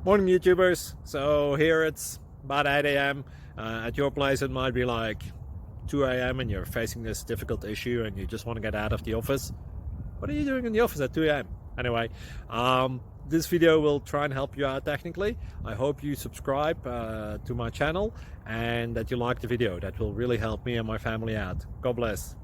Morning YouTubers. So here it's about 8 a.m. At your place it might be like 2 a.m. and you're facing this difficult issue and you just want to get out of the office. What are you doing in the office at 2 a.m.? Anyway, this video will try and help you out technically. I hope you subscribe to my channel and that you like the video. That will really help me and my family out. God bless.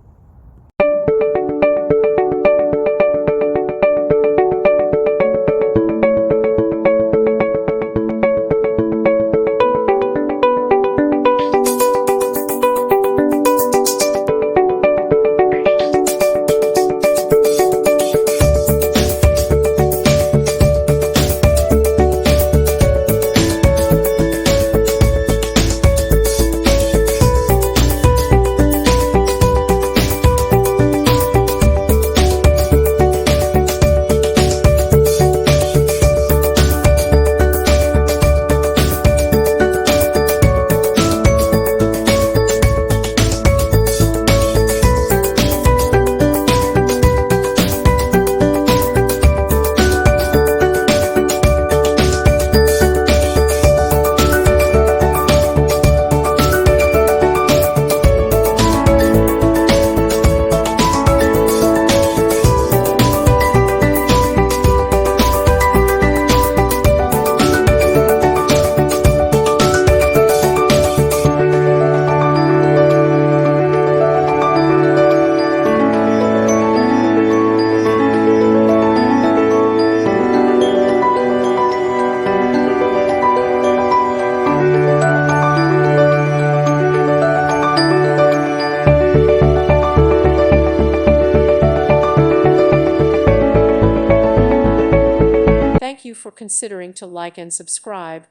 Thank you for considering to like and subscribe.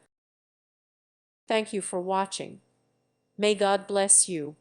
Thank you for watching. May God bless you.